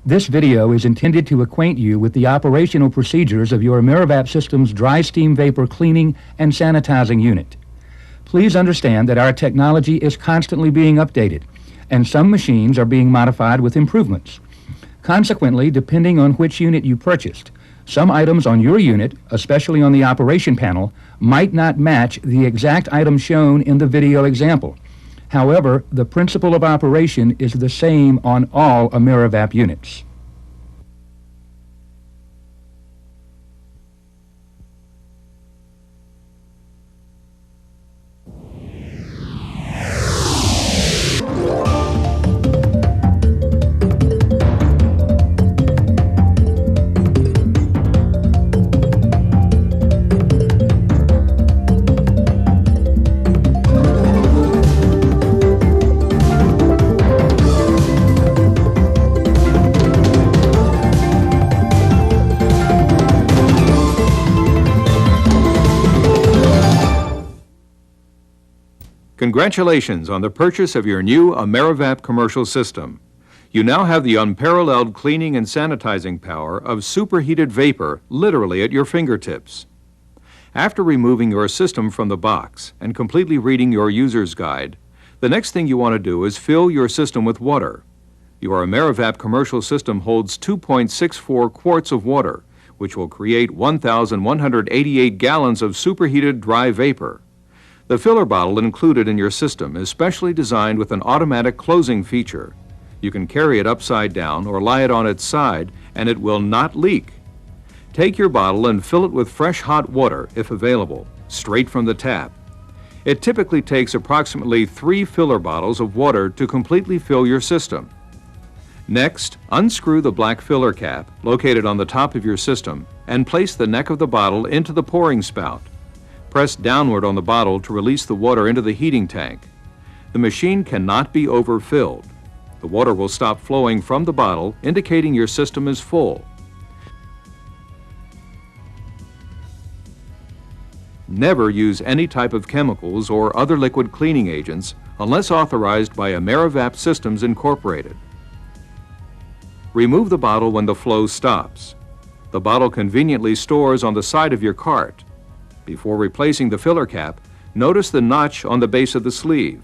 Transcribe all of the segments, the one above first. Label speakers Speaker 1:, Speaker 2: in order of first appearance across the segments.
Speaker 1: This video is intended to acquaint you with the operational procedures of your AmeriVap system's dry steam vapor cleaning and sanitizing unit. Please understand that our technology is constantly being updated, and some machines are being modified with improvements. Consequently, depending on which unit you purchased, some items on your unit, especially on the operation panel, might not match the exact item shown in the video example. However, the principle of operation is the same on all AmeriVap units.
Speaker 2: Congratulations on the purchase of your new AmeriVap commercial system. You now have the unparalleled cleaning and sanitizing power of superheated vapor literally at your fingertips. After removing your system from the box and completely reading your user's guide, the next thing you want to do is fill your system with water. Your AmeriVap commercial system holds 2.64 quarts of water, which will create 1,188 gallons of superheated dry vapor. The filler bottle included in your system is specially designed with an automatic closing feature. You can carry it upside down or lie it on its side and it will not leak. Take your bottle and fill it with fresh hot water, if available, straight from the tap. It typically takes approximately 3 filler bottles of water to completely fill your system. Next, unscrew the black filler cap located on the top of your system and place the neck of the bottle into the pouring spout. Press downward on the bottle to release the water into the heating tank. The machine cannot be overfilled. The water will stop flowing from the bottle, indicating your system is full. Never use any type of chemicals or other liquid cleaning agents unless authorized by AmeriVap Systems Incorporated. Remove the bottle when the flow stops. The bottle conveniently stores on the side of your cart. Before replacing the filler cap, notice the notch on the base of the sleeve.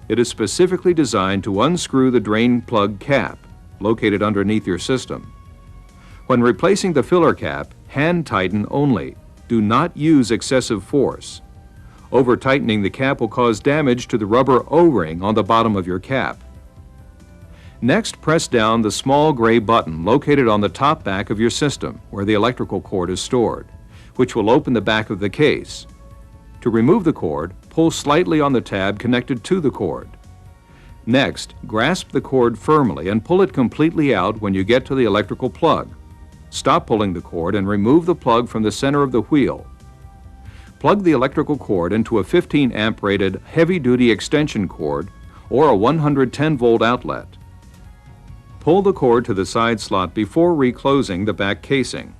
Speaker 2: It is specifically designed to unscrew the drain plug cap, located underneath your system. When replacing the filler cap, hand tighten only. Do not use excessive force. Over-tightening the cap will cause damage to the rubber O-ring on the bottom of your cap. Next, press down the small gray button located on the top back of your system, where the electrical cord is stored, which will open the back of the case. To remove the cord, pull slightly on the tab connected to the cord. Next, grasp the cord firmly and pull it completely out when you get to the electrical plug. Stop pulling the cord and remove the plug from the center of the wheel. Plug the electrical cord into a 15 amp rated heavy-duty extension cord or a 110 volt outlet. Pull the cord to the side slot before reclosing the back casing.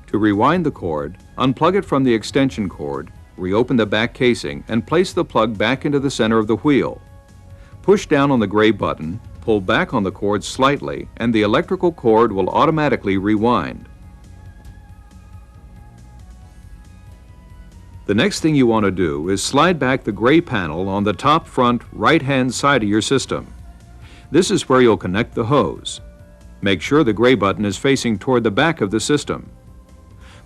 Speaker 2: To rewind the cord, unplug it from the extension cord, reopen the back casing, and place the plug back into the center of the wheel. Push down on the gray button, pull back on the cord slightly, and the electrical cord will automatically rewind. The next thing you want to do is slide back the gray panel on the top front right-hand side of your system. This is where you'll connect the hose. Make sure the gray button is facing toward the back of the system.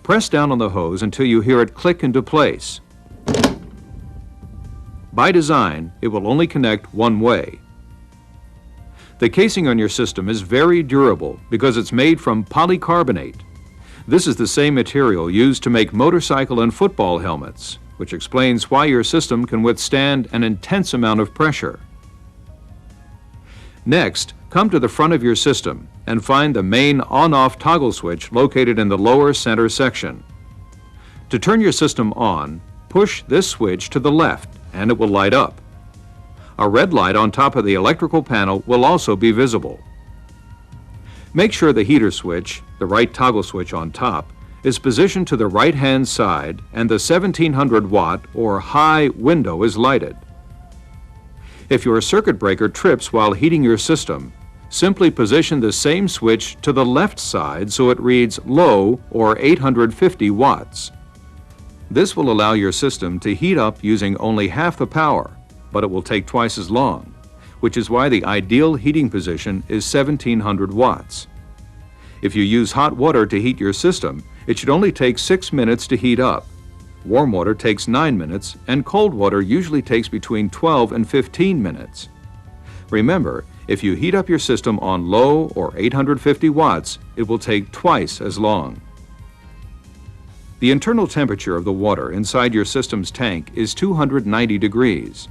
Speaker 2: Press down on the hose until you hear it click into place. By design, it will only connect one way. The casing on your system is very durable because it's made from polycarbonate. This is the same material used to make motorcycle and football helmets, which explains why your system can withstand an intense amount of pressure. Next, come to the front of your system and find the main on-off toggle switch located in the lower center section. To turn your system on, push this switch to the left and it will light up. A red light on top of the electrical panel will also be visible. Make sure the heater switch, the right toggle switch on top, is positioned to the right-hand side and the 1700 watt or high window is lighted. If your circuit breaker trips while heating your system, simply position the same switch to the left side so it reads low or 850 watts. This will allow your system to heat up using only half the power, but it will take twice as long, which is why the ideal heating position is 1700 watts. If you use hot water to heat your system, it should only take 6 minutes to heat up. Warm water takes 9 minutes, and cold water usually takes between 12 and 15 minutes. Remember, if you heat up your system on low or 850 watts, it will take twice as long. The internal temperature of the water inside your system's tank is 290 degrees.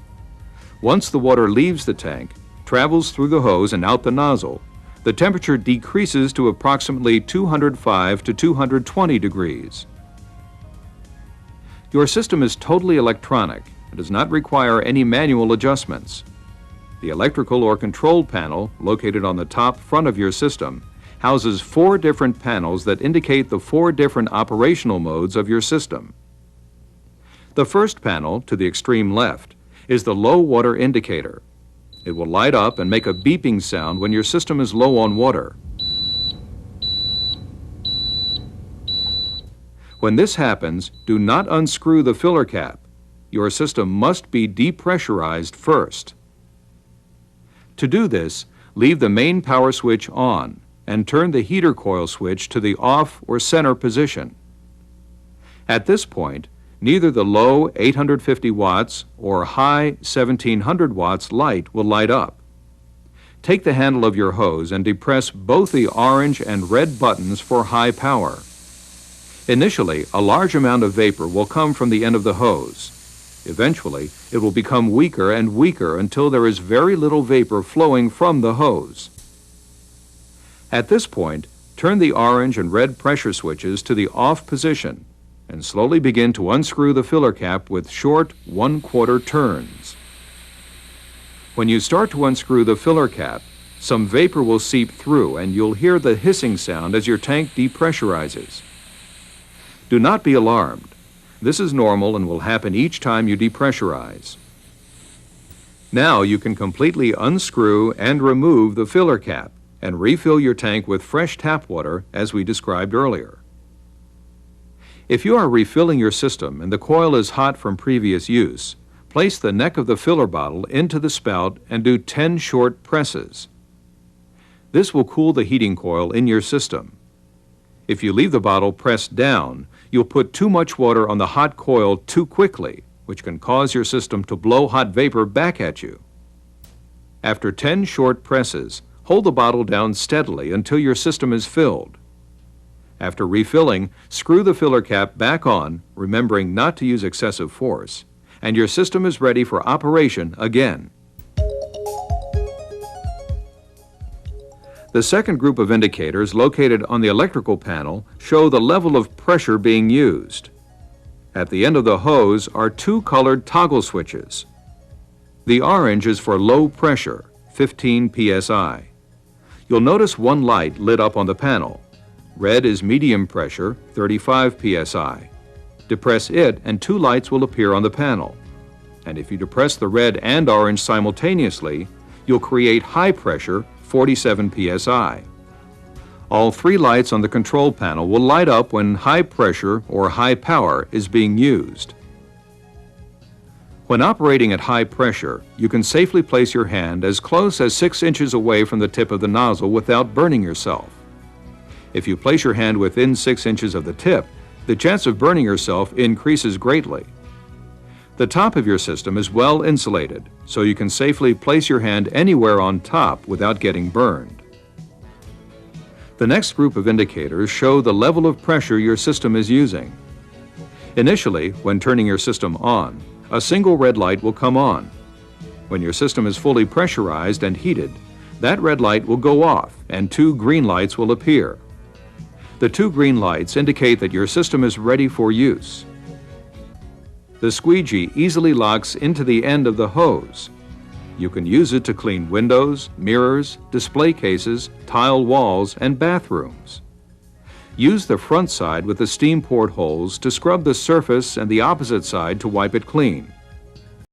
Speaker 2: Once the water leaves the tank, travels through the hose and out the nozzle, the temperature decreases to approximately 205 to 220 degrees. Your system is totally electronic and does not require any manual adjustments. The electrical or control panel, located on the top front of your system, houses 4 different panels that indicate the 4 different operational modes of your system. The first panel, to the extreme left, is the low water indicator. It will light up and make a beeping sound when your system is low on water. When this happens, do not unscrew the filler cap. Your system must be depressurized first. To do this, leave the main power switch on and turn the heater coil switch to the off or center position. At this point, neither the low 850 watts or high 1700 watts light will light up. Take the handle of your hose and depress both the orange and red buttons for high power. Initially, a large amount of vapor will come from the end of the hose. Eventually, it will become weaker and weaker until there is very little vapor flowing from the hose. At this point, turn the orange and red pressure switches to the off position and slowly begin to unscrew the filler cap with short 1/4 turns. When you start to unscrew the filler cap, some vapor will seep through and you'll hear the hissing sound as your tank depressurizes. Do not be alarmed. This is normal and will happen each time you depressurize. Now you can completely unscrew and remove the filler cap and refill your tank with fresh tap water as we described earlier. If you are refilling your system and the coil is hot from previous use, place the neck of the filler bottle into the spout and do 10 short presses. This will cool the heating coil in your system. If you leave the bottle pressed down, you'll put too much water on the hot coil too quickly, which can cause your system to blow hot vapor back at you. After 10 short presses, hold the bottle down steadily until your system is filled. After refilling, screw the filler cap back on, remembering not to use excessive force, and your system is ready for operation again. The second group of indicators located on the electrical panel show the level of pressure being used. At the end of the hose are 2 colored toggle switches. The orange is for low pressure, 15 psi. You'll notice 1 light lit up on the panel. Red is medium pressure, 35 psi. Depress it and 2 lights will appear on the panel. And if you depress the red and orange simultaneously, you'll create high pressure, 47 psi. All 3 lights on the control panel will light up when high pressure or high power is being used. When operating at high pressure, you can safely place your hand as close as 6 inches away from the tip of the nozzle without burning yourself. If you place your hand within 6 inches of the tip, the chance of burning yourself increases greatly. The top of your system is well insulated, so you can safely place your hand anywhere on top without getting burned. The next group of indicators show the level of pressure your system is using. Initially, when turning your system on, a single red light will come on. When your system is fully pressurized and heated, that red light will go off and 2 green lights will appear. The 2 green lights indicate that your system is ready for use. The squeegee easily locks into the end of the hose. You can use it to clean windows, mirrors, display cases, tile walls, and bathrooms. Use the front side with the steam port holes to scrub the surface and the opposite side to wipe it clean.